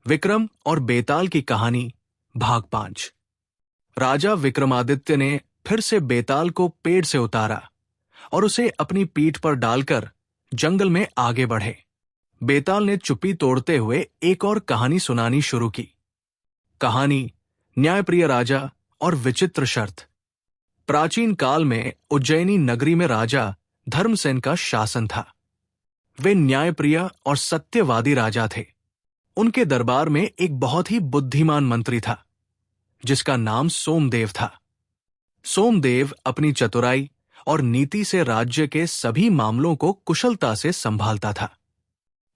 विक्रम और बेताल की कहानी भाग 5। राजा विक्रमादित्य ने फिर से बेताल को पेड़ से उतारा और उसे अपनी पीठ पर डालकर जंगल में आगे बढ़े। बेताल ने चुप्पी तोड़ते हुए एक और कहानी सुनानी शुरू की। कहानी न्यायप्रिय राजा और विचित्र शर्त। प्राचीन काल में उज्जैनी नगरी में राजा धर्मसेन का शासन था। वे न्यायप्रिय और सत्यवादी राजा थे। उनके दरबार में एक बहुत ही बुद्धिमान मंत्री था जिसका नाम सोमदेव था। सोमदेव अपनी चतुराई और नीति से राज्य के सभी मामलों को कुशलता से संभालता था।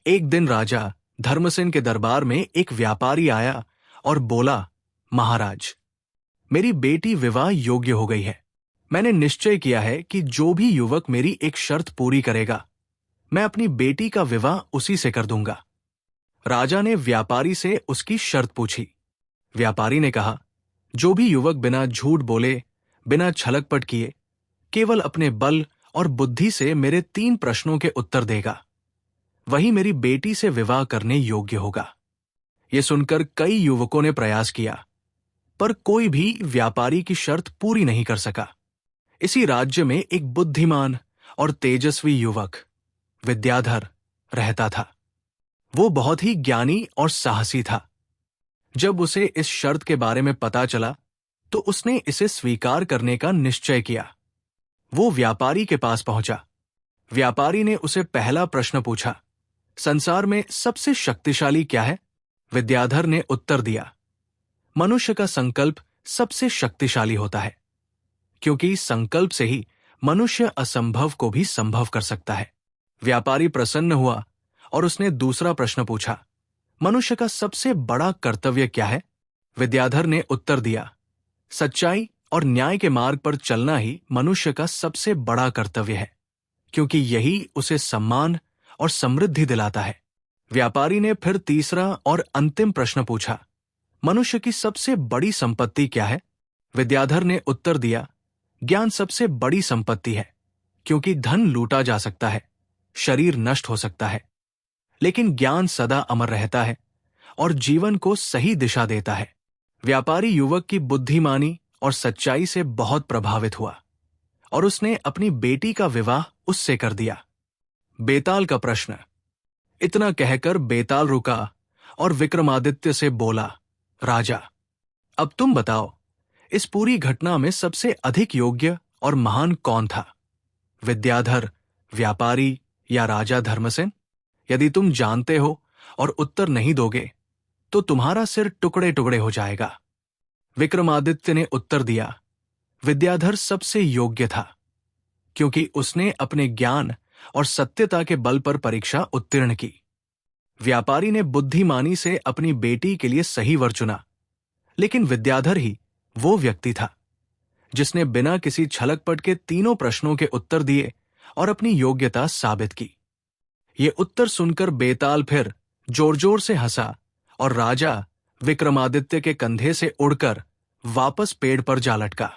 एक दिन राजा धर्मसेन के दरबार में एक व्यापारी आया और बोला, महाराज, मेरी बेटी विवाह योग्य हो गई है। मैंने निश्चय किया है कि जो भी युवक मेरी एक शर्त पूरी करेगा, मैं अपनी बेटी का विवाह उसी से कर दूंगा। राजा ने व्यापारी से उसकी शर्त पूछी। व्यापारी ने कहा, जो भी युवक बिना झूठ बोले, बिना छलकपट किए, केवल अपने बल और बुद्धि से मेरे 3 प्रश्नों के उत्तर देगा, वही मेरी बेटी से विवाह करने योग्य होगा। यह सुनकर कई युवकों ने प्रयास किया, पर कोई भी व्यापारी की शर्त पूरी नहीं कर सका। इसी राज्य में एक बुद्धिमान और तेजस्वी युवक विद्याधर रहता था। वो बहुत ही ज्ञानी और साहसी था। जब उसे इस शर्त के बारे में पता चला तो उसने इसे स्वीकार करने का निश्चय किया। वो व्यापारी के पास पहुंचा। व्यापारी ने उसे पहला प्रश्न पूछा, संसार में सबसे शक्तिशाली क्या है? विद्याधर ने उत्तर दिया, मनुष्य का संकल्प सबसे शक्तिशाली होता है, क्योंकि संकल्प से ही मनुष्य असंभव को भी संभव कर सकता है। व्यापारी प्रसन्न हुआ और उसने दूसरा प्रश्न पूछा, मनुष्य का सबसे बड़ा कर्तव्य क्या है? विद्याधर ने उत्तर दिया, सच्चाई और न्याय के मार्ग पर चलना ही मनुष्य का सबसे बड़ा कर्तव्य है, क्योंकि यही उसे सम्मान और समृद्धि दिलाता है। व्यापारी ने फिर तीसरा और अंतिम प्रश्न पूछा, मनुष्य की सबसे बड़ी संपत्ति क्या है? विद्याधर ने उत्तर दिया, ज्ञान सबसे बड़ी संपत्ति है, क्योंकि धन लूटा जा सकता है, शरीर नष्ट हो सकता है, लेकिन ज्ञान सदा अमर रहता है और जीवन को सही दिशा देता है। व्यापारी युवक की बुद्धिमानी और सच्चाई से बहुत प्रभावित हुआ और उसने अपनी बेटी का विवाह उससे कर दिया। बेताल का प्रश्न। इतना कहकर बेताल रुका और विक्रमादित्य से बोला, राजा, अब तुम बताओ, इस पूरी घटना में सबसे अधिक योग्य और महान कौन था? विद्याधर, व्यापारी या राजा धर्मसेन? यदि तुम जानते हो और उत्तर नहीं दोगे तो तुम्हारा सिर टुकड़े टुकड़े हो जाएगा। विक्रमादित्य ने उत्तर दिया, विद्याधर सबसे योग्य था, क्योंकि उसने अपने ज्ञान और सत्यता के बल पर परीक्षा उत्तीर्ण की। व्यापारी ने बुद्धिमानी से अपनी बेटी के लिए सही वर चुना, लेकिन विद्याधर ही वो व्यक्ति था जिसने बिना किसी छलकपट के 3 प्रश्नों के उत्तर दिए और अपनी योग्यता साबित की। ये उत्तर सुनकर बेताल फिर जोर जोर से हंसा और राजा विक्रमादित्य के कंधे से उड़कर वापस पेड़ पर जा लटका।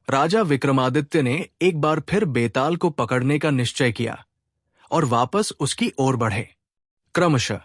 राजा विक्रमादित्य ने एक बार फिर बेताल को पकड़ने का निश्चय किया और वापस उसकी ओर बढ़े। क्रमशः